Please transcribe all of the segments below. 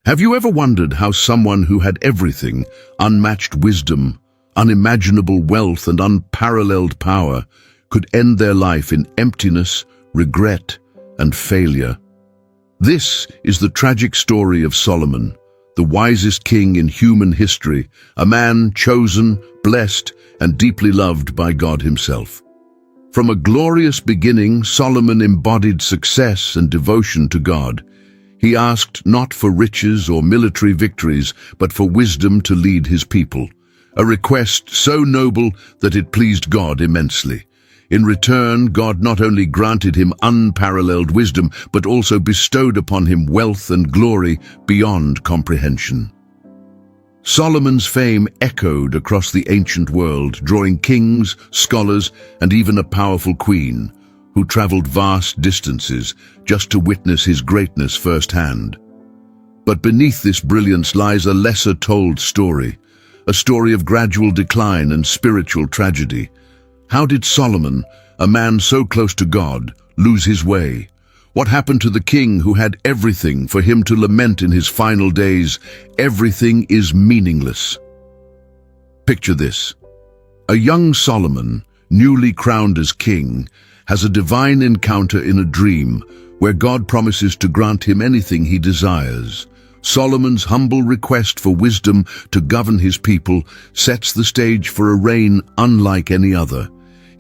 Have you ever wondered how someone who had everything, unmatched wisdom, unimaginable wealth, and unparalleled power, could end their life in emptiness, regret, and failure? This is the tragic story of Solomon, the wisest king in human history, a man chosen, blessed, and deeply loved by God himself. From a glorious beginning, Solomon embodied success and devotion to God. He asked not for riches or military victories, but for wisdom to lead his people, a request so noble that it pleased God immensely. In return, God not only granted him unparalleled wisdom, but also bestowed upon him wealth and glory beyond comprehension. Solomon's fame echoed across the ancient world, drawing kings, scholars, and even a powerful queen, who traveled vast distances just to witness his greatness firsthand. But beneath this brilliance lies a lesser-told story, a story of gradual decline and spiritual tragedy. How did Solomon, a man so close to God, lose his way? What happened to the king who had everything for him to lament in his final days, "Everything is meaningless"? Picture this. A young Solomon, newly crowned as king, has a divine encounter in a dream where God promises to grant him anything he desires. Solomon's humble request for wisdom to govern his people sets the stage for a reign unlike any other.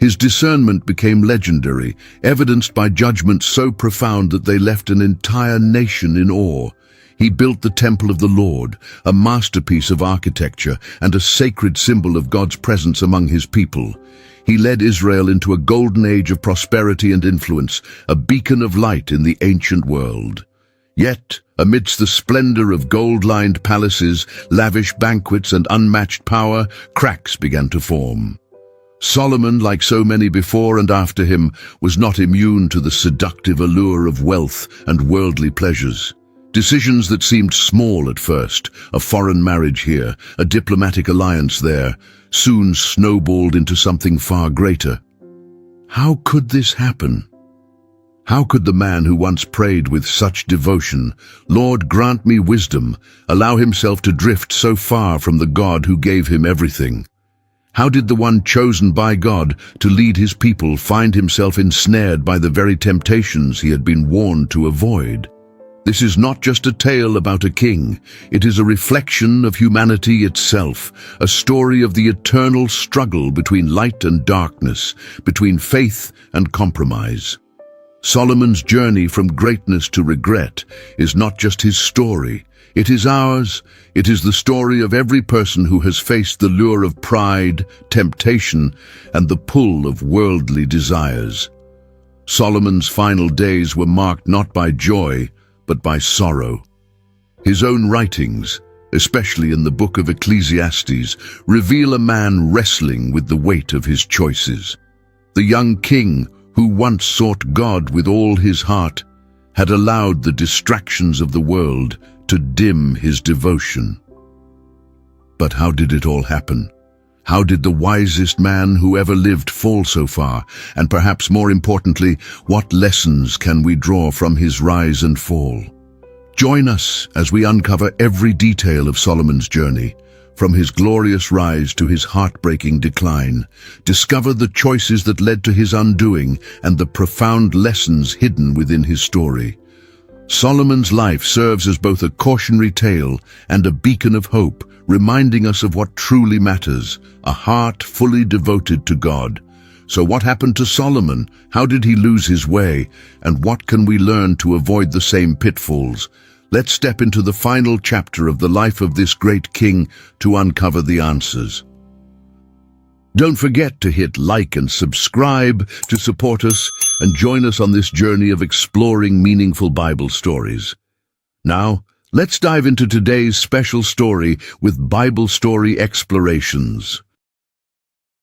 His discernment became legendary, evidenced by judgments so profound that they left an entire nation in awe. He built the temple of the Lord, a masterpiece of architecture and a sacred symbol of God's presence among his people. He led Israel into a golden age of prosperity and influence, a beacon of light in the ancient world. Yet, amidst the splendor of gold-lined palaces, lavish banquets, and unmatched power, cracks began to form. Solomon, like so many before and after him, was not immune to the seductive allure of wealth and worldly pleasures. Decisions that seemed small at first, a foreign marriage here, a diplomatic alliance there, soon snowballed into something far greater. How could this happen? How could the man who once prayed with such devotion, "Lord, grant me wisdom," allow himself to drift so far from the God who gave him everything? How did the one chosen by God to lead his people find himself ensnared by the very temptations he had been warned to avoid? This is not just a tale about a king. It is a reflection of humanity itself, a story of the eternal struggle between light and darkness, between faith and compromise. Solomon's journey from greatness to regret is not just his story. It is ours. It is the story of every person who has faced the lure of pride, temptation, and the pull of worldly desires. Solomon's final days were marked not by joy, but by sorrow. His own writings, especially in the book of Ecclesiastes, reveal a man wrestling with the weight of his choices. The young king, who once sought God with all his heart, had allowed the distractions of the world to dim his devotion. But how did it all happen? How did the wisest man who ever lived fall so far? And perhaps more importantly, what lessons can we draw from his rise and fall? Join us as we uncover every detail of Solomon's journey, from his glorious rise to his heartbreaking decline. Discover the choices that led to his undoing and the profound lessons hidden within his story. Solomon's life serves as both a cautionary tale and a beacon of hope, reminding us of what truly matters, a heart fully devoted to God. So what happened to Solomon? How did he lose his way? And what can we learn to avoid the same pitfalls? Let's step into the final chapter of the life of this great king to uncover the answers. Don't forget to hit like and subscribe to support us and join us on this journey of exploring meaningful Bible stories. Now, let's dive into today's special story with Bible Story Explorations.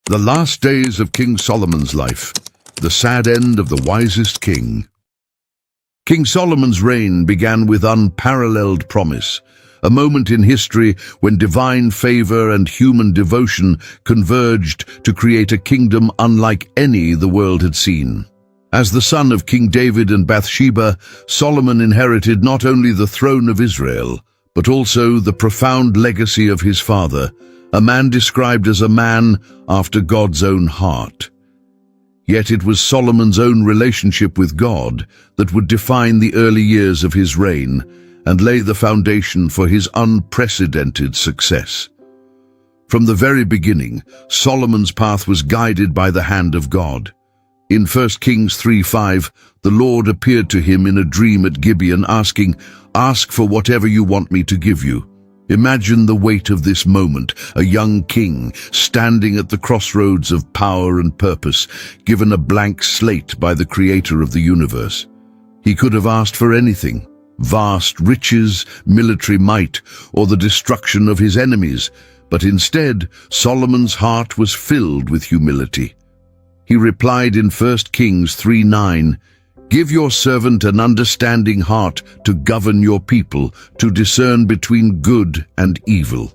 The last days of King Solomon's life, the sad end of the wisest king. King Solomon's reign began with unparalleled promise, a moment in history when divine favor and human devotion converged to create a kingdom unlike any the world had seen. As the son of King David and Bathsheba, Solomon inherited not only the throne of Israel, but also the profound legacy of his father, a man described as a man after God's own heart. Yet it was Solomon's own relationship with God that would define the early years of his reign and lay the foundation for his unprecedented success. From the very beginning, Solomon's path was guided by the hand of God. In 1 Kings 3:5, the Lord appeared to him in a dream at Gibeon, asking, "Ask for whatever you want me to give you." Imagine the weight of this moment, a young king standing at the crossroads of power and purpose, given a blank slate by the creator of the universe. He could have asked for anything: vast riches, military might, or the destruction of his enemies, but instead, Solomon's heart was filled with humility. He replied in 1 Kings 3:9, "Give your servant an understanding heart to govern your people, to discern between good and evil."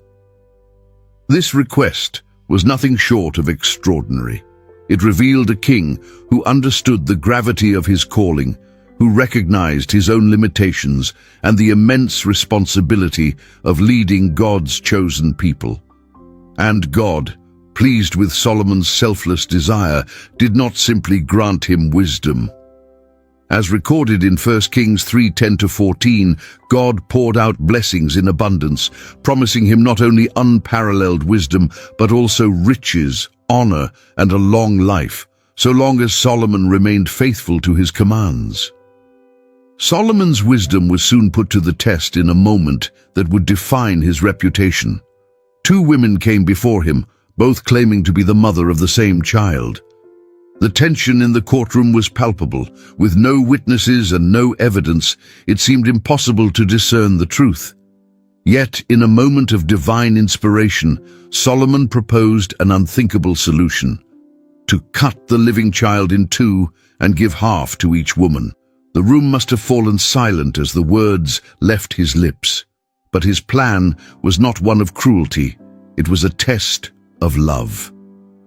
This request was nothing short of extraordinary. It revealed a king who understood the gravity of his calling, who recognized his own limitations and the immense responsibility of leading God's chosen people. And God, pleased with Solomon's selfless desire, did not simply grant him wisdom. As recorded in 1 Kings 3:10-14, God poured out blessings in abundance, promising him not only unparalleled wisdom, but also riches, honor, and a long life, so long as Solomon remained faithful to his commands. Solomon's wisdom was soon put to the test in a moment that would define his reputation. Two women came before him, both claiming to be the mother of the same child. The tension in the courtroom was palpable. With no witnesses and no evidence, it seemed impossible to discern the truth. Yet, in a moment of divine inspiration, Solomon proposed an unthinkable solution: to cut the living child in two and give half to each woman. The room must have fallen silent as the words left his lips. But his plan was not one of cruelty. It was a test of love.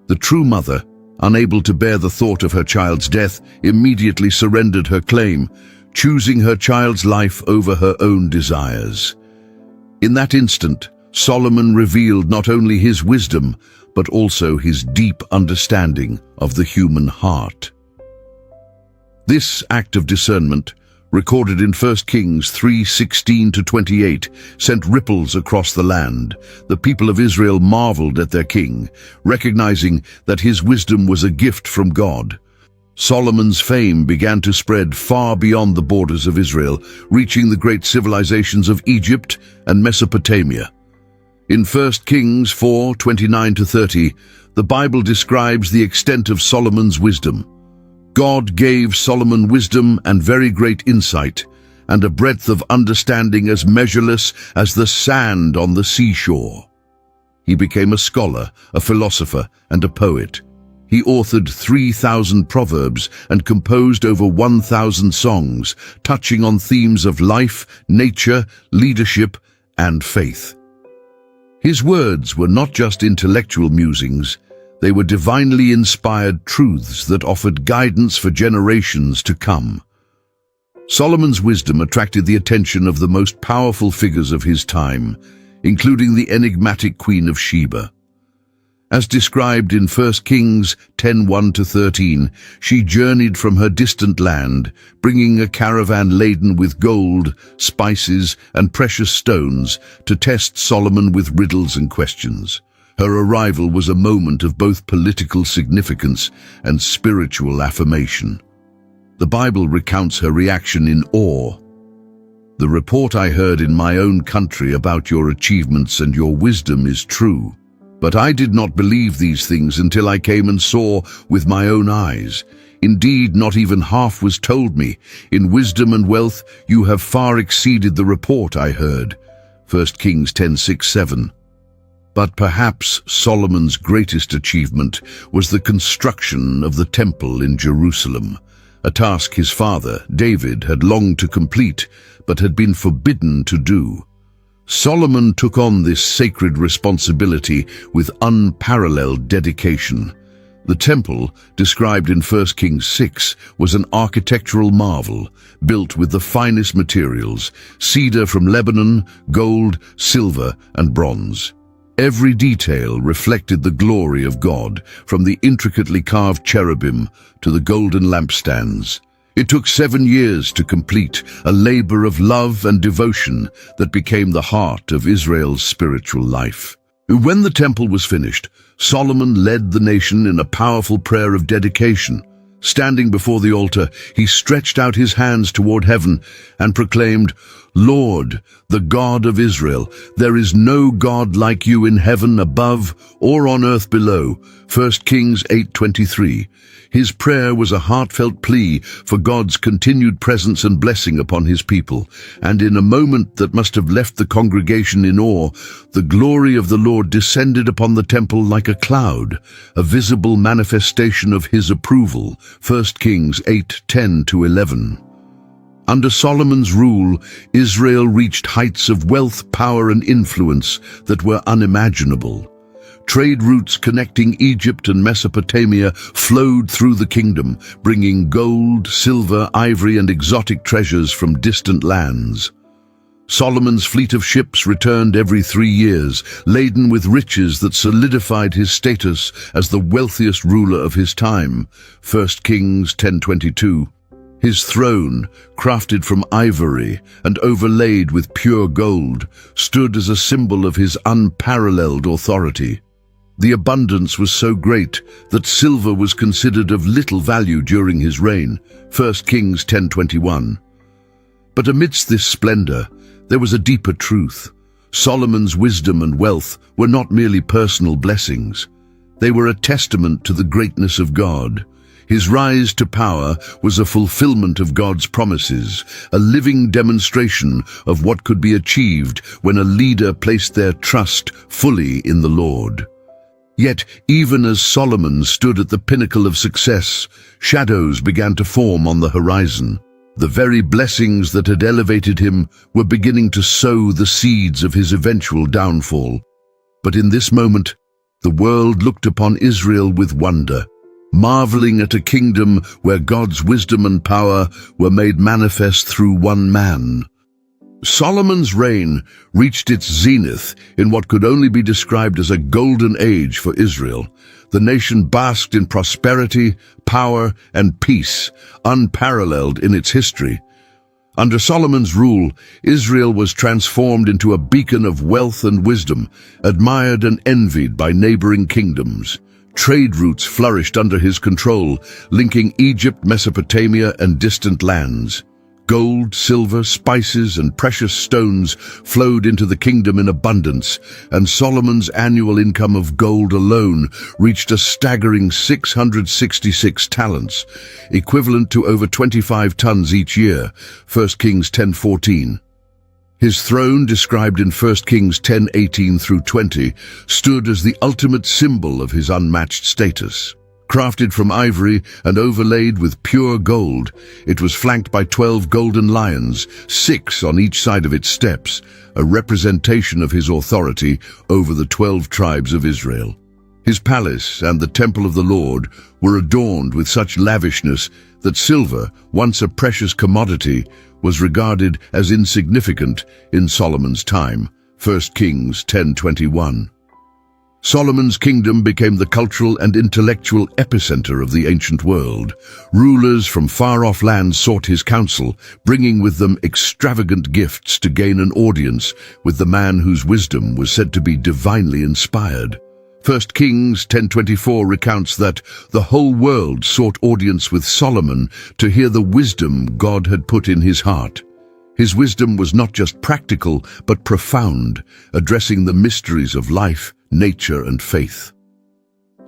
The true mother, unable to bear the thought of her child's death, immediately surrendered her claim, choosing her child's life over her own desires. In that instant, Solomon revealed not only his wisdom, but also his deep understanding of the human heart. This act of discernment, recorded in 1 Kings 3:16-28, sent ripples across the land. The people of Israel marveled at their king, recognizing that his wisdom was a gift from God. Solomon's fame began to spread far beyond the borders of Israel, reaching the great civilizations of Egypt and Mesopotamia. In 1 Kings 4:29-30, the Bible describes the extent of Solomon's wisdom. God gave Solomon wisdom and very great insight, and a breadth of understanding as measureless as the sand on the seashore. He became a scholar, a philosopher, and a poet. He authored 3,000 proverbs and composed over 1,000 songs, touching on themes of life, nature, leadership, and faith. His words were not just intellectual musings. They were divinely inspired truths that offered guidance for generations to come. Solomon's wisdom attracted the attention of the most powerful figures of his time, including the enigmatic Queen of Sheba. As described in 1 Kings 10:1-13, she journeyed from her distant land, bringing a caravan laden with gold, spices, and precious stones to test Solomon with riddles and questions. Her arrival was a moment of both political significance and spiritual affirmation. The Bible recounts her reaction in awe. "The report I heard in my own country about your achievements and your wisdom is true. But I did not believe these things until I came and saw with my own eyes. Indeed, not even half was told me. In wisdom and wealth you have far exceeded the report I heard." 1 Kings 10:6-7. But perhaps Solomon's greatest achievement was the construction of the temple in Jerusalem, a task his father, David, had longed to complete, but had been forbidden to do. Solomon took on this sacred responsibility with unparalleled dedication. The temple, described in 1 Kings 6, was an architectural marvel, built with the finest materials, cedar from Lebanon, gold, silver, and bronze. Every detail reflected the glory of God, from the intricately carved cherubim to the golden lampstands. It took 7 years to complete, a labor of love and devotion that became the heart of Israel's spiritual life. When the temple was finished, Solomon led the nation in a powerful prayer of dedication. Standing before the altar, he stretched out his hands toward heaven and proclaimed, "Lord, the God of Israel, there is no God like you in heaven above or on earth below." 1 Kings 8:23. His prayer was a heartfelt plea for God's continued presence and blessing upon his people, and in a moment that must have left the congregation in awe, the glory of the Lord descended upon the temple like a cloud, a visible manifestation of his approval. 1 Kings 8:10-11. Under Solomon's rule, Israel reached heights of wealth, power, and influence that were unimaginable. Trade routes connecting Egypt and Mesopotamia flowed through the kingdom, bringing gold, silver, ivory, and exotic treasures from distant lands. Solomon's fleet of ships returned every 3 years, laden with riches that solidified his status as the wealthiest ruler of his time. 1 Kings 10:22. His throne, crafted from ivory and overlaid with pure gold, stood as a symbol of his unparalleled authority. The abundance was so great that silver was considered of little value during his reign. 1 Kings 10:21. But amidst this splendor, there was a deeper truth. Solomon's wisdom and wealth were not merely personal blessings. They were a testament to the greatness of God. His rise to power was a fulfillment of God's promises, a living demonstration of what could be achieved when a leader placed their trust fully in the Lord. Yet, even as Solomon stood at the pinnacle of success, shadows began to form on the horizon. The very blessings that had elevated him were beginning to sow the seeds of his eventual downfall. But in this moment, the world looked upon Israel with wonder, marveling at a kingdom where God's wisdom and power were made manifest through one man. Solomon's reign reached its zenith in what could only be described as a golden age for Israel. The nation basked in prosperity, power, and peace, unparalleled in its history. Under Solomon's rule, Israel was transformed into a beacon of wealth and wisdom, admired and envied by neighboring kingdoms. Trade routes flourished under his control, linking Egypt, Mesopotamia, and distant lands. Gold, silver, spices, and precious stones flowed into the kingdom in abundance, and Solomon's annual income of gold alone reached a staggering 666 talents, equivalent to over 25 tons each year, 1 Kings 10:14. His throne, described in 1 Kings 10:18-20, stood as the ultimate symbol of his unmatched status. Crafted from ivory and overlaid with pure gold, it was flanked by 12 golden lions, 6 on each side of its steps, a representation of his authority over the 12 tribes of Israel. His palace and the temple of the Lord were adorned with such lavishness that silver, once a precious commodity, was regarded as insignificant in Solomon's time. 1 Kings 10:21. Solomon's kingdom became the cultural and intellectual epicenter of the ancient world. Rulers from far-off lands sought his counsel, bringing with them extravagant gifts to gain an audience with the man whose wisdom was said to be divinely inspired. 1 Kings 10:24 recounts that the whole world sought audience with Solomon to hear the wisdom God had put in his heart. His wisdom was not just practical, but profound, addressing the mysteries of life, nature, and faith.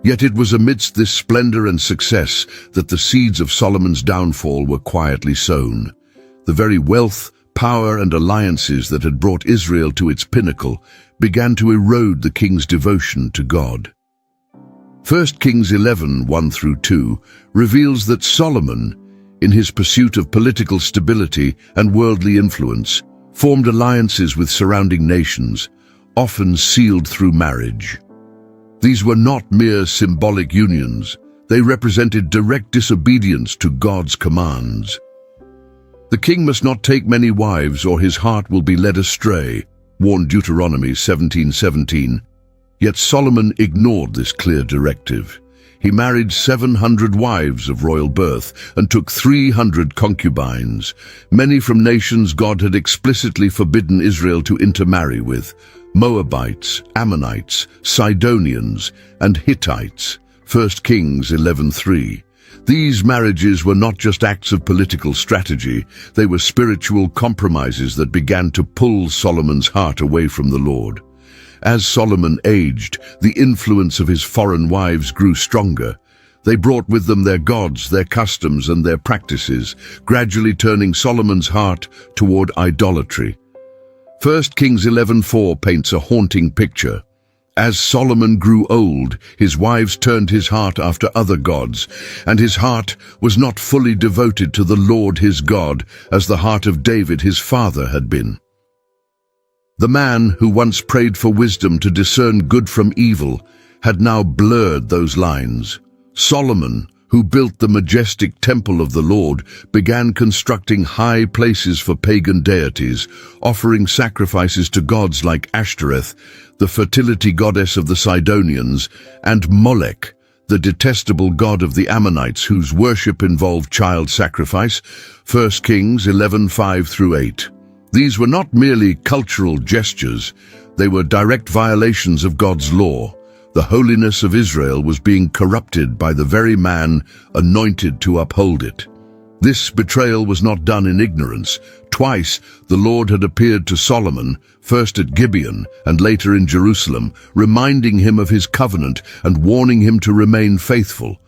Yet it was amidst this splendor and success that the seeds of Solomon's downfall were quietly sown. The very wealth, power, and alliances that had brought Israel to its pinnacle began to erode the king's devotion to God. 1 Kings 11:1-2 reveals that Solomon, in his pursuit of political stability and worldly influence, formed alliances with surrounding nations, often sealed through marriage. These were not mere symbolic unions. They represented direct disobedience to God's commands. The king must not take many wives, or his heart will be led astray, warned Deuteronomy 17:17. Yet Solomon ignored this clear directive. He married 700 wives of royal birth and took 300 concubines, many from nations God had explicitly forbidden Israel to intermarry with: Moabites, Ammonites, Sidonians, and Hittites. 1 Kings 11:3. These marriages were not just acts of political strategy, they were spiritual compromises that began to pull Solomon's heart away from the Lord. As Solomon aged, the influence of his foreign wives grew stronger. They brought with them their gods, their customs, and their practices, gradually turning Solomon's heart toward idolatry. 1 Kings 11:4 paints a haunting picture. As Solomon grew old, his wives turned his heart after other gods, and his heart was not fully devoted to the Lord his God, as the heart of David his father had been. The man who once prayed for wisdom to discern good from evil had now blurred those lines. Solomon, who built the majestic temple of the Lord, began constructing high places for pagan deities, offering sacrifices to gods like Ashtoreth, the fertility goddess of the Sidonians, and Molech, the detestable god of the Ammonites, whose worship involved child sacrifice. 1 Kings 11:5-8. These were not merely cultural gestures, they were direct violations of God's law. The holiness of Israel was being corrupted by the very man anointed to uphold it. This betrayal was not done in ignorance. Twice the Lord had appeared to Solomon, first at Gibeon and later in Jerusalem, reminding him of his covenant and warning him to remain faithful.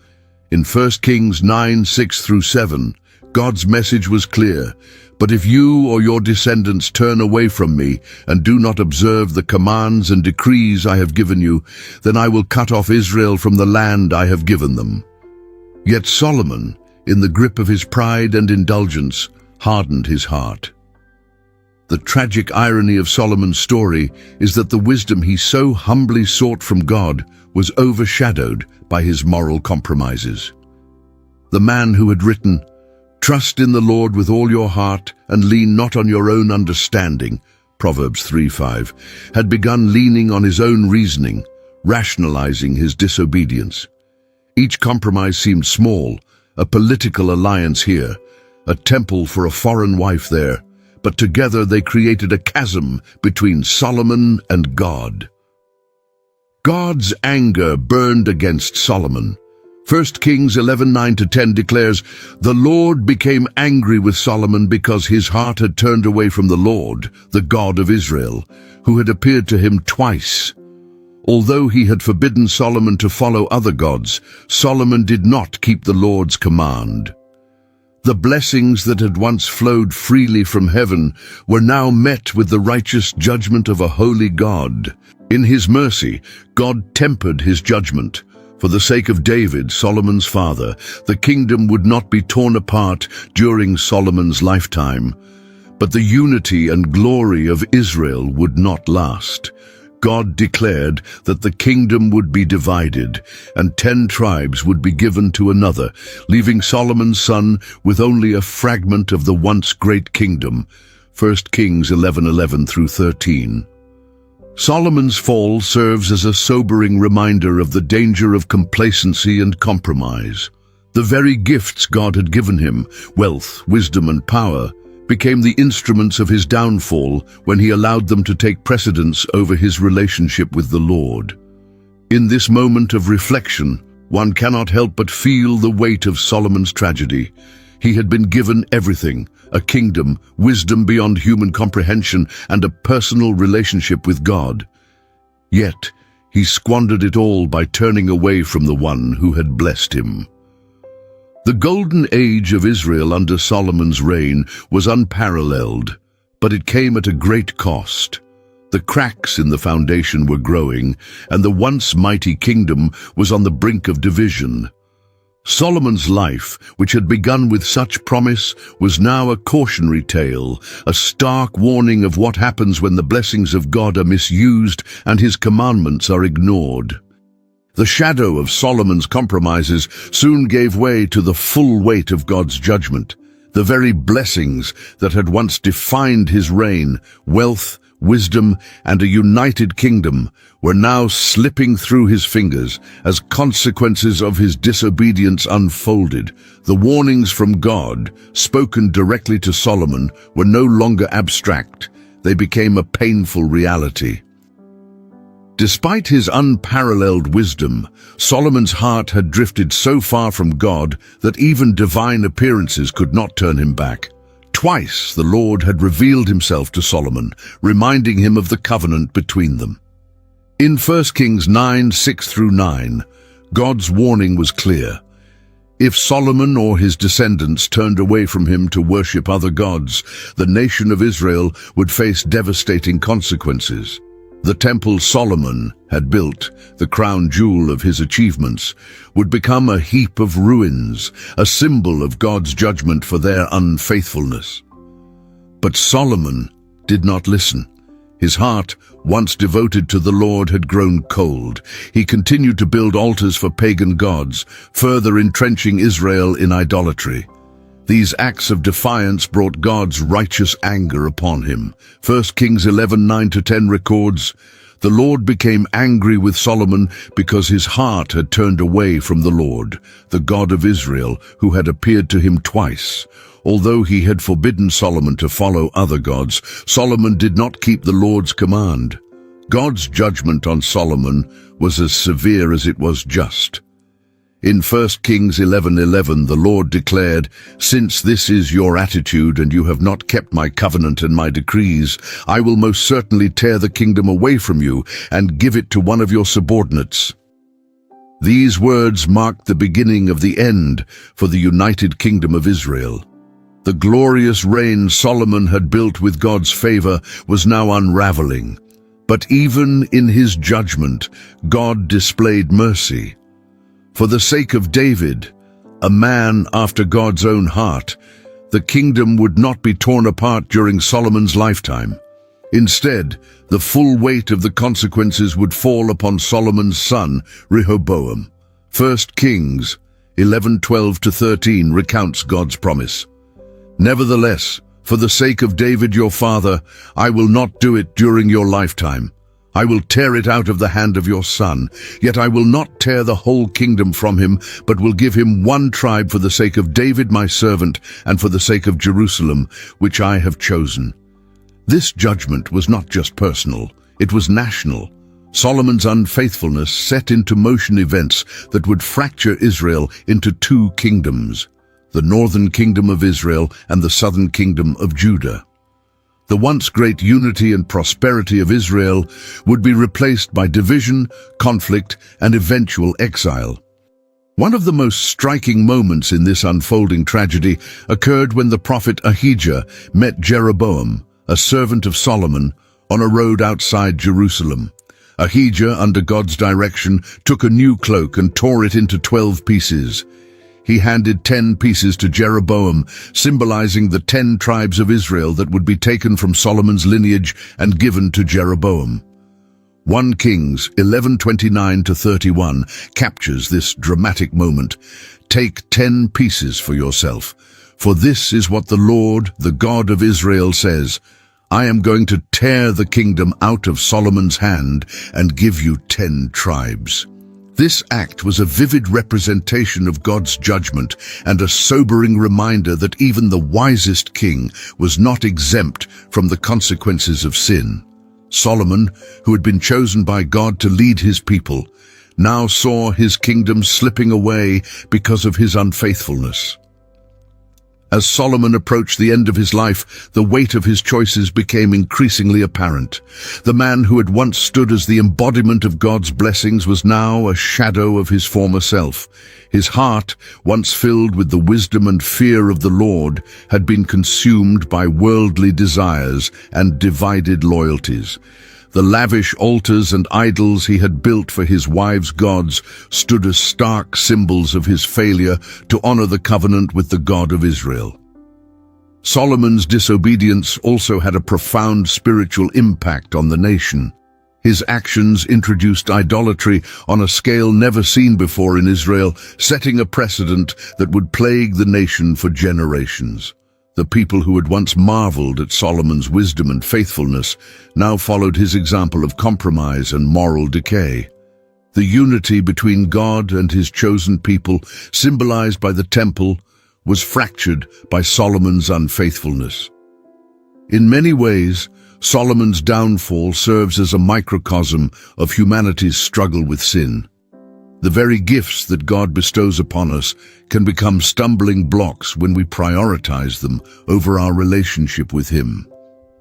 In 1 Kings 9:6-7, God's message was clear. But if you or your descendants turn away from me and do not observe the commands and decrees I have given you, then I will cut off Israel from the land I have given them. Yet Solomon, in the grip of his pride and indulgence, hardened his heart. The tragic irony of Solomon's story is that the wisdom he so humbly sought from God was overshadowed by his moral compromises. The man who had written, "Trust in the Lord with all your heart and lean not on your own understanding," Proverbs 3:5, had begun leaning on his own reasoning, rationalizing his disobedience. Each compromise seemed small, a political alliance here, a temple for a foreign wife there, but together they created a chasm between Solomon and God. God's anger burned against Solomon. 1 Kings 11:9-10 declares, "The Lord became angry with Solomon because his heart had turned away from the Lord, the God of Israel, who had appeared to him twice." Although he had forbidden Solomon to follow other gods, Solomon did not keep the Lord's command. The blessings that had once flowed freely from heaven were now met with the righteous judgment of a holy God. In his mercy, God tempered his judgment. For the sake of David, Solomon's father, the kingdom would not be torn apart during Solomon's lifetime. But the unity and glory of Israel would not last. God declared that the kingdom would be divided, and 10 tribes would be given to another, leaving Solomon's son with only a fragment of the once great kingdom. 1 Kings 11:11-13. Solomon's fall serves as a sobering reminder of the danger of complacency and compromise. The very gifts God had given him, wealth, wisdom, and power, became the instruments of his downfall when he allowed them to take precedence over his relationship with the Lord. In this moment of reflection, one cannot help but feel the weight of Solomon's tragedy. He had been given everything: a kingdom, wisdom beyond human comprehension, and a personal relationship with God. Yet, he squandered it all by turning away from the one who had blessed him. The golden age of Israel under Solomon's reign was unparalleled, but it came at a great cost. The cracks in the foundation were growing, and the once mighty kingdom was on the brink of division. Solomon's life, which had begun with such promise, was now a cautionary tale, a stark warning of what happens when the blessings of God are misused and his commandments are ignored. The shadow of Solomon's compromises soon gave way to the full weight of God's judgment. The very blessings that had once defined his reign, wealth, wisdom, and a united kingdom, were now slipping through his fingers as consequences of his disobedience unfolded. The warnings from God, spoken directly to Solomon, were no longer abstract. They became a painful reality. Despite his unparalleled wisdom, Solomon's heart had drifted so far from God that even divine appearances could not turn him back. Twice the Lord had revealed himself to Solomon, reminding him of the covenant between them. In 1 Kings 9:6-9, God's warning was clear. If Solomon or his descendants turned away from him to worship other gods, the nation of Israel would face devastating consequences. The temple Solomon had built, the crown jewel of his achievements, would become a heap of ruins, a symbol of God's judgment for their unfaithfulness. But Solomon did not listen. His heart, once devoted to the Lord, had grown cold. He continued to build altars for pagan gods, further entrenching Israel in idolatry. These acts of defiance brought God's righteous anger upon him. 1 Kings 11:9-10 records, "The Lord became angry with Solomon because his heart had turned away from the Lord, the God of Israel, who had appeared to him twice. Although he had forbidden Solomon to follow other gods, Solomon did not keep the Lord's command. God's judgment on Solomon was as severe as it was just. In 1 Kings 11:11, the Lord declared, "Since this is your attitude and you have not kept my covenant and my decrees, I will most certainly tear the kingdom away from you and give it to one of your subordinates." These words marked the beginning of the end for the united kingdom of Israel. The glorious reign Solomon had built with God's favor was now unraveling. But even in his judgment, God displayed mercy. For the sake of David, a man after God's own heart, the kingdom would not be torn apart during Solomon's lifetime. Instead, the full weight of the consequences would fall upon Solomon's son, Rehoboam. 1 Kings 11:12-13 recounts God's promise. "Nevertheless, for the sake of David your father, I will not do it during your lifetime. I will tear it out of the hand of your son. Yet I will not tear the whole kingdom from him, but will give him one tribe for the sake of David my servant, and for the sake of Jerusalem, which I have chosen." This judgment was not just personal, it was national. Solomon's unfaithfulness set into motion events that would fracture Israel into two kingdoms, the northern kingdom of Israel and the southern kingdom of Judah. The once great unity and prosperity of Israel would be replaced by division, conflict, and eventual exile. One of the most striking moments in this unfolding tragedy occurred when the prophet Ahijah met Jeroboam, a servant of Solomon, on a road outside Jerusalem. Ahijah, under God's direction, took a new cloak and tore it into 12 pieces. He handed 10 pieces to Jeroboam, symbolizing the 10 tribes of Israel that would be taken from Solomon's lineage and given to Jeroboam. 1 Kings 11:29-31 captures this dramatic moment. "Take 10 pieces for yourself, for this is what the Lord, the God of Israel, says. I am going to tear the kingdom out of Solomon's hand and give you 10 tribes." This act was a vivid representation of God's judgment and a sobering reminder that even the wisest king was not exempt from the consequences of sin. Solomon, who had been chosen by God to lead his people, now saw his kingdom slipping away because of his unfaithfulness. As Solomon approached the end of his life, the weight of his choices became increasingly apparent. The man who had once stood as the embodiment of God's blessings was now a shadow of his former self. His heart, once filled with the wisdom and fear of the Lord, had been consumed by worldly desires and divided loyalties. The lavish altars and idols he had built for his wives' gods stood as stark symbols of his failure to honor the covenant with the God of Israel. Solomon's disobedience also had a profound spiritual impact on the nation. His actions introduced idolatry on a scale never seen before in Israel, setting a precedent that would plague the nation for generations. The people who had once marveled at Solomon's wisdom and faithfulness now followed his example of compromise and moral decay. The unity between God and his chosen people, symbolized by the temple, was fractured by Solomon's unfaithfulness. In many ways, Solomon's downfall serves as a microcosm of humanity's struggle with sin. The very gifts that God bestows upon us can become stumbling blocks when we prioritize them over our relationship with Him.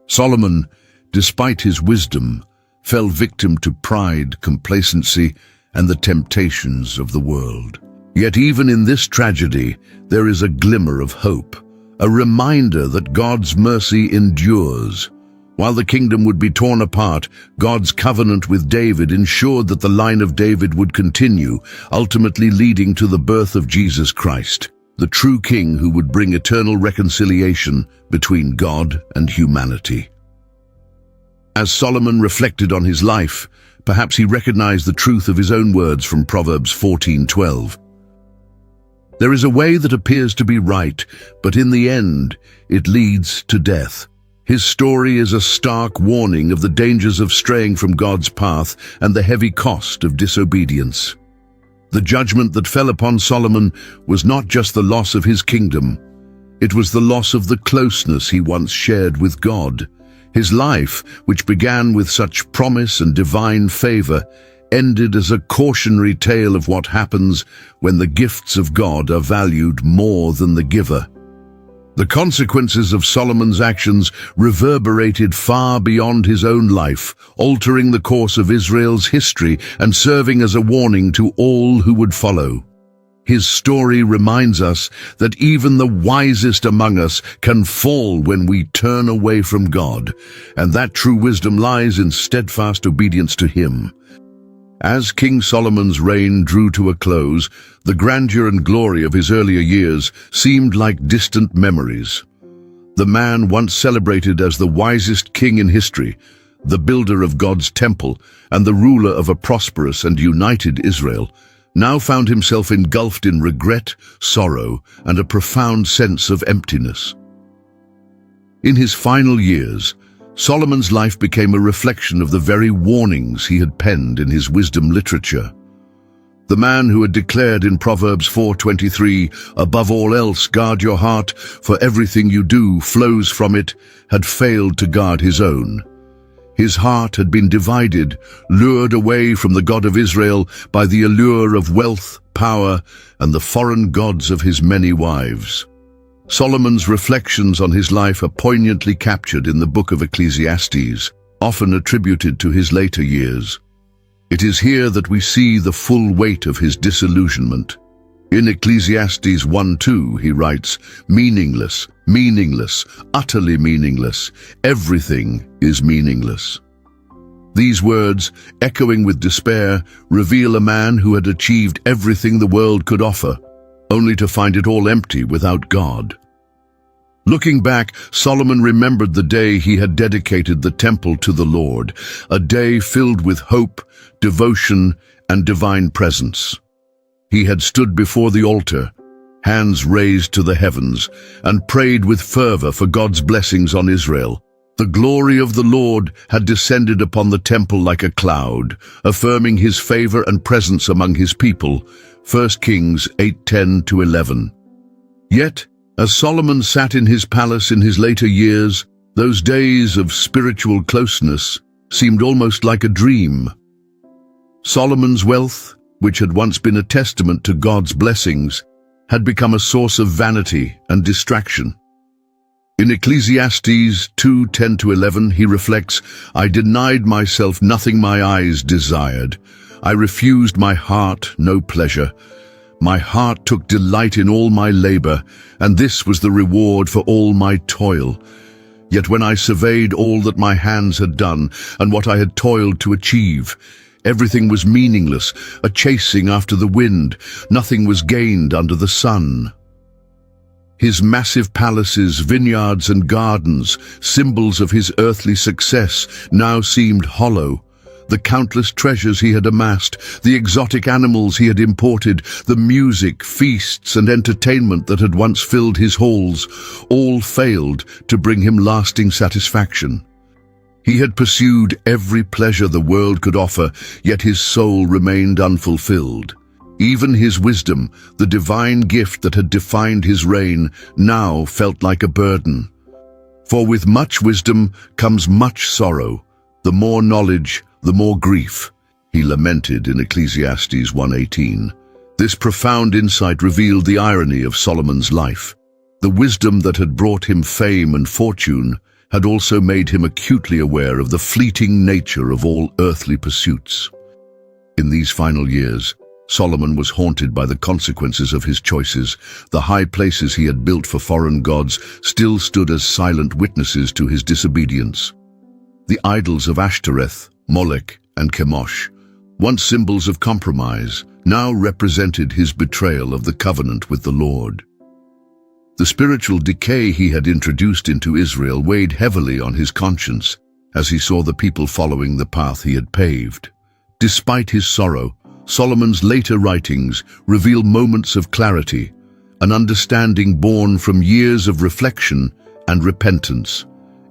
Solomon, despite his wisdom, fell victim to pride, complacency, and the temptations of the world. Yet even in this tragedy, there is a glimmer of hope, a reminder that God's mercy endures. While the kingdom would be torn apart, God's covenant with David ensured that the line of David would continue, ultimately leading to the birth of Jesus Christ, the true king who would bring eternal reconciliation between God and humanity. As Solomon reflected on his life, perhaps he recognized the truth of his own words from Proverbs 14:12. There is a way that appears to be right, but in the end, it leads to death. His story is a stark warning of the dangers of straying from God's path and the heavy cost of disobedience. The judgment that fell upon Solomon was not just the loss of his kingdom, it was the loss of the closeness he once shared with God. His life, which began with such promise and divine favor, ended as a cautionary tale of what happens when the gifts of God are valued more than the giver. The consequences of Solomon's actions reverberated far beyond his own life, altering the course of Israel's history and serving as a warning to all who would follow. His story reminds us that even the wisest among us can fall when we turn away from God, and that true wisdom lies in steadfast obedience to Him. As King Solomon's reign drew to a close, the grandeur and glory of his earlier years seemed like distant memories. The man once celebrated as the wisest king in history, the builder of God's temple, and the ruler of a prosperous and united Israel, now found himself engulfed in regret, sorrow, and a profound sense of emptiness. In his final years, Solomon's life became a reflection of the very warnings he had penned in his wisdom literature. The man who had declared in Proverbs 4:23, "Above all else, guard your heart, for everything you do flows from it," had failed to guard his own. His heart had been divided, lured away from the God of Israel by the allure of wealth, power, and the foreign gods of his many wives. Solomon's reflections on his life are poignantly captured in the book of Ecclesiastes, often attributed to his later years. It is here that we see the full weight of his disillusionment. In Ecclesiastes 1:2, he writes, "Meaningless, meaningless, utterly meaningless, everything is meaningless." These words, echoing with despair, reveal a man who had achieved everything the world could offer, only to find it all empty without God. Looking back, Solomon remembered the day he had dedicated the temple to the Lord, a day filled with hope, devotion, and divine presence. He had stood before the altar, hands raised to the heavens, and prayed with fervor for God's blessings on Israel. The glory of the Lord had descended upon the temple like a cloud, affirming his favor and presence among his people. 1 Kings 8:10-11. Yet, as Solomon sat in his palace in his later years, those days of spiritual closeness seemed almost like a dream. Solomon's wealth, which had once been a testament to God's blessings, had become a source of vanity and distraction. In Ecclesiastes 2:10-11, he reflects, "I denied myself nothing my eyes desired. I refused my heart no pleasure. My heart took delight in all my labor, and this was the reward for all my toil. Yet when I surveyed all that my hands had done, and what I had toiled to achieve, everything was meaningless, a chasing after the wind. Nothing was gained under the sun." His massive palaces, vineyards, and gardens, symbols of his earthly success, now seemed hollow. The countless treasures he had amassed, the exotic animals he had imported, the music, feasts, and entertainment that had once filled his halls, all failed to bring him lasting satisfaction. He had pursued every pleasure the world could offer, yet his soul remained unfulfilled. Even his wisdom, the divine gift that had defined his reign, now felt like a burden. For with much wisdom comes much sorrow. The more knowledge, the more grief, he lamented in Ecclesiastes 1:18. This profound insight revealed the irony of Solomon's life. The wisdom that had brought him fame and fortune had also made him acutely aware of the fleeting nature of all earthly pursuits. In these final years, Solomon was haunted by the consequences of his choices. The high places he had built for foreign gods still stood as silent witnesses to his disobedience. The idols of Ashtoreth, Molech, and Chemosh, once symbols of compromise, now represented his betrayal of the covenant with the Lord. The spiritual decay he had introduced into Israel weighed heavily on his conscience as he saw the people following the path he had paved. Despite his sorrow, Solomon's later writings reveal moments of clarity, an understanding born from years of reflection and repentance.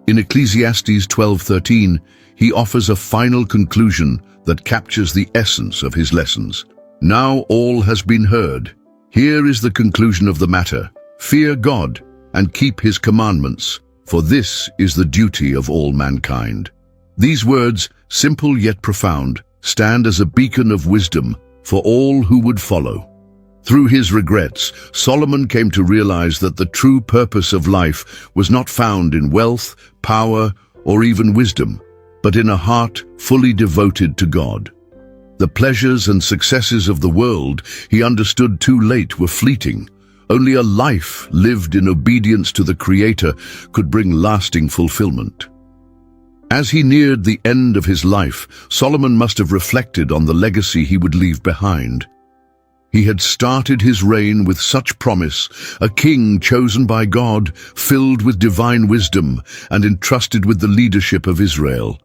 In Ecclesiastes 12:13, he offers a final conclusion that captures the essence of his lessons. Now all has been heard. Here is the conclusion of the matter. Fear God and keep his commandments, for this is the duty of all mankind. These words, simple yet profound, stand as a beacon of wisdom for all who would follow. Through his regrets, Solomon came to realize that the true purpose of life was not found in wealth, power, or even wisdom, but in a heart fully devoted to God. The pleasures and successes of the world, he understood too late, were fleeting. Only a life lived in obedience to the Creator could bring lasting fulfillment. As he neared the end of his life, Solomon must have reflected on the legacy he would leave behind. He had started his reign with such promise, a king chosen by God, filled with divine wisdom, and entrusted with the leadership of Israel.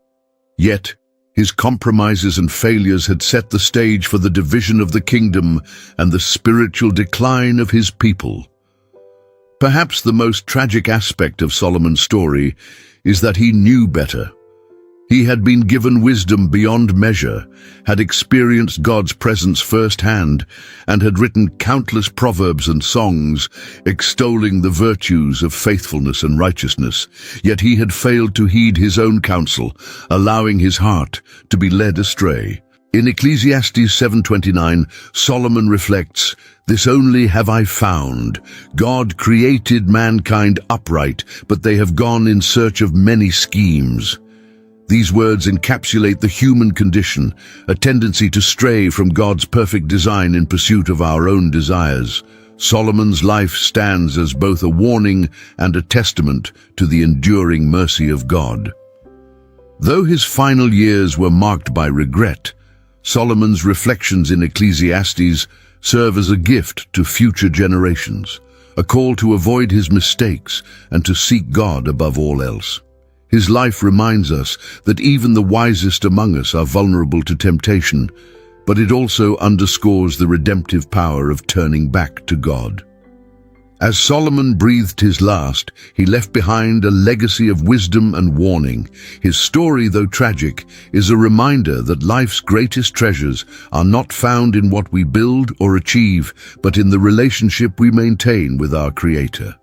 Yet, his compromises and failures had set the stage for the division of the kingdom and the spiritual decline of his people. Perhaps the most tragic aspect of Solomon's story is that he knew better. He had been given wisdom beyond measure, had experienced God's presence firsthand, and had written countless proverbs and songs extolling the virtues of faithfulness and righteousness. Yet he had failed to heed his own counsel, allowing his heart to be led astray. In Ecclesiastes 7:29, Solomon reflects, "This only have I found. God created mankind upright, but they have gone in search of many schemes." These words encapsulate the human condition, a tendency to stray from God's perfect design in pursuit of our own desires. Solomon's life stands as both a warning and a testament to the enduring mercy of God. Though his final years were marked by regret, Solomon's reflections in Ecclesiastes serve as a gift to future generations, a call to avoid his mistakes and to seek God above all else. His life reminds us that even the wisest among us are vulnerable to temptation, but it also underscores the redemptive power of turning back to God. As Solomon breathed his last, he left behind a legacy of wisdom and warning. His story, though tragic, is a reminder that life's greatest treasures are not found in what we build or achieve, but in the relationship we maintain with our Creator.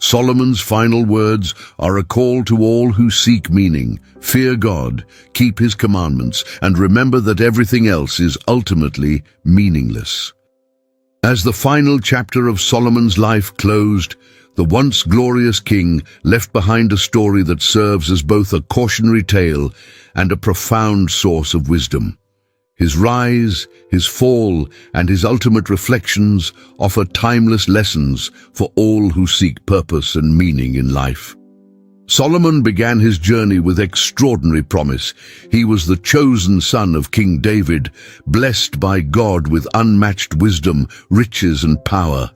Solomon's final words are a call to all who seek meaning. Fear God, keep his commandments, and remember that everything else is ultimately meaningless. As the final chapter of Solomon's life closed, the once glorious king left behind a story that serves as both a cautionary tale and a profound source of wisdom. His rise, his fall, and his ultimate reflections offer timeless lessons for all who seek purpose and meaning in life. Solomon began his journey with extraordinary promise. He was the chosen son of King David, blessed by God with unmatched wisdom, riches, and power.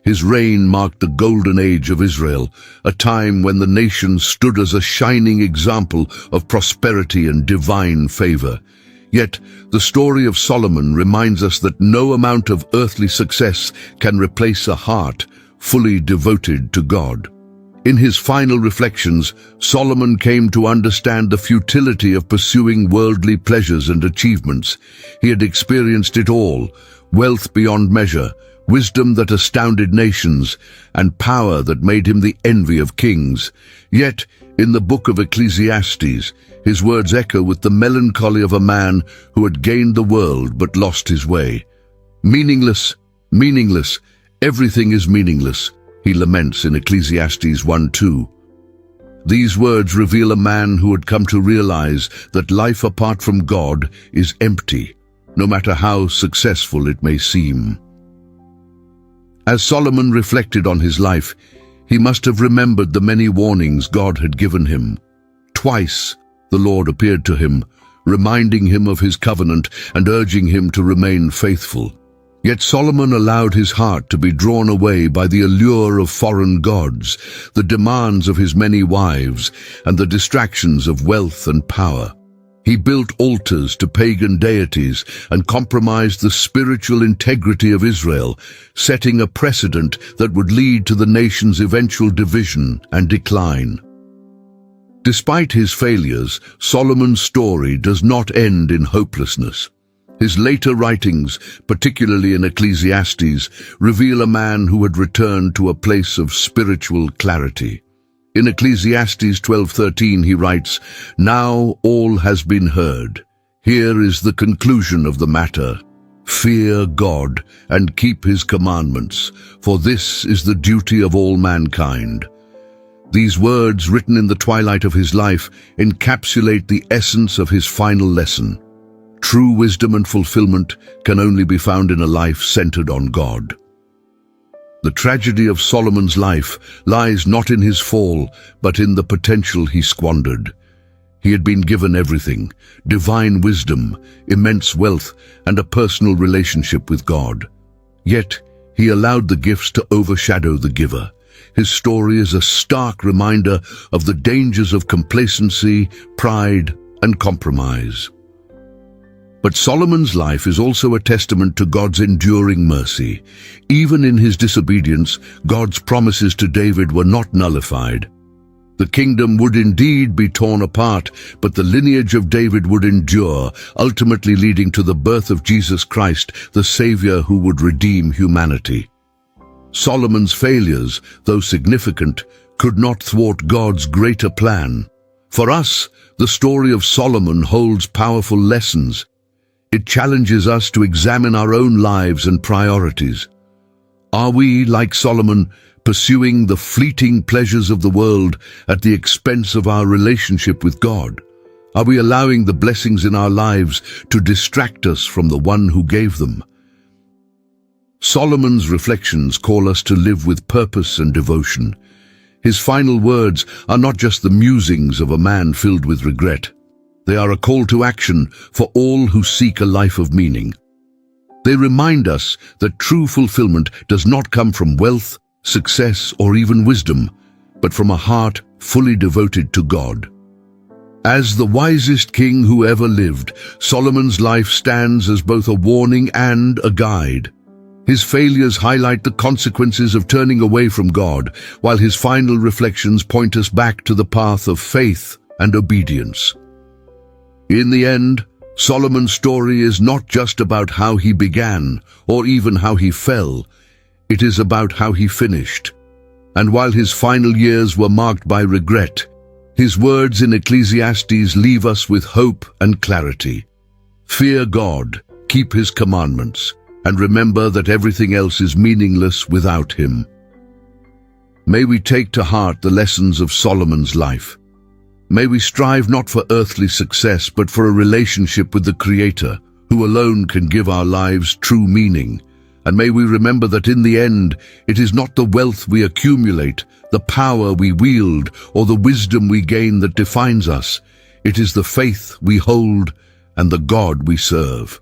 His reign marked the golden age of Israel, a time when the nation stood as a shining example of prosperity and divine favor. Yet, the story of Solomon reminds us that no amount of earthly success can replace a heart fully devoted to God. In his final reflections, Solomon came to understand the futility of pursuing worldly pleasures and achievements. He had experienced it all: wealth beyond measure, wisdom that astounded nations, and power that made him the envy of kings. Yet, in the book of Ecclesiastes, his words echo with the melancholy of a man who had gained the world but lost his way. Meaningless, meaningless, everything is meaningless, he laments in Ecclesiastes 1:2. These words reveal a man who had come to realize that life apart from God is empty, no matter how successful it may seem. As Solomon reflected on his life, he must have remembered the many warnings God had given him. Twice the Lord appeared to him, reminding him of his covenant and urging him to remain faithful. Yet Solomon allowed his heart to be drawn away by the allure of foreign gods, the demands of his many wives, and the distractions of wealth and power. He built altars to pagan deities and compromised the spiritual integrity of Israel, setting a precedent that would lead to the nation's eventual division and decline. Despite his failures, Solomon's story does not end in hopelessness. His later writings, particularly in Ecclesiastes, reveal a man who had returned to a place of spiritual clarity. In Ecclesiastes 12:13 he writes, "Now all has been heard. Here is the conclusion of the matter. Fear God and keep his commandments, for this is the duty of all mankind." These words, written in the twilight of his life, encapsulate the essence of his final lesson. True wisdom and fulfillment can only be found in a life centered on God. The tragedy of Solomon's life lies not in his fall, but in the potential he squandered. He had been given everything: divine wisdom, immense wealth, and a personal relationship with God. Yet, he allowed the gifts to overshadow the giver. His story is a stark reminder of the dangers of complacency, pride, and compromise. But Solomon's life is also a testament to God's enduring mercy. Even in his disobedience, God's promises to David were not nullified. The kingdom would indeed be torn apart, but the lineage of David would endure, ultimately leading to the birth of Jesus Christ, the Savior who would redeem humanity. Solomon's failures, though significant, could not thwart God's greater plan. For us, the story of Solomon holds powerful lessons. It challenges us to examine our own lives and priorities. Are we, like Solomon, pursuing the fleeting pleasures of the world at the expense of our relationship with God? Are we allowing the blessings in our lives to distract us from the one who gave them? Solomon's reflections call us to live with purpose and devotion. His final words are not just the musings of a man filled with regret. They are a call to action for all who seek a life of meaning. They remind us that true fulfillment does not come from wealth, success, or even wisdom, but from a heart fully devoted to God. As the wisest king who ever lived, Solomon's life stands as both a warning and a guide. His failures highlight the consequences of turning away from God, while his final reflections point us back to the path of faith and obedience. In the end, Solomon's story is not just about how he began, or even how he fell. It is about how he finished. And while his final years were marked by regret, his words in Ecclesiastes leave us with hope and clarity. Fear God, keep his commandments, and remember that everything else is meaningless without him. May we take to heart the lessons of Solomon's life. May we strive not for earthly success, but for a relationship with the Creator, who alone can give our lives true meaning. And may we remember that in the end, it is not the wealth we accumulate, the power we wield, or the wisdom we gain that defines us. It is the faith we hold and the God we serve.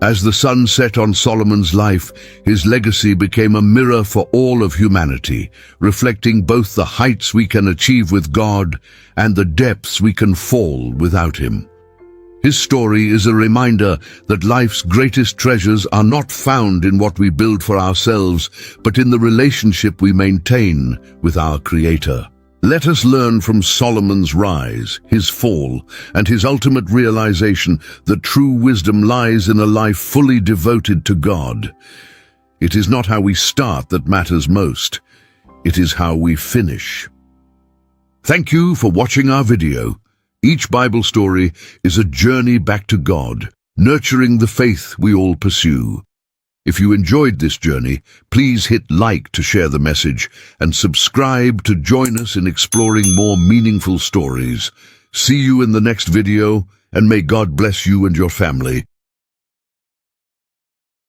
As the sun set on Solomon's life, his legacy became a mirror for all of humanity, reflecting both the heights we can achieve with God and the depths we can fall without him. His story is a reminder that life's greatest treasures are not found in what we build for ourselves, but in the relationship we maintain with our Creator. Let us learn from Solomon's rise, his fall, and his ultimate realization that true wisdom lies in a life fully devoted to God. It is not how we start that matters most. It is how we finish. Thank you for watching our video. Each Bible story is a journey back to God, nurturing the faith we all pursue. If you enjoyed this journey, please hit like to share the message and subscribe to join us in exploring more meaningful stories. See you in the next video, and may God bless you and your family.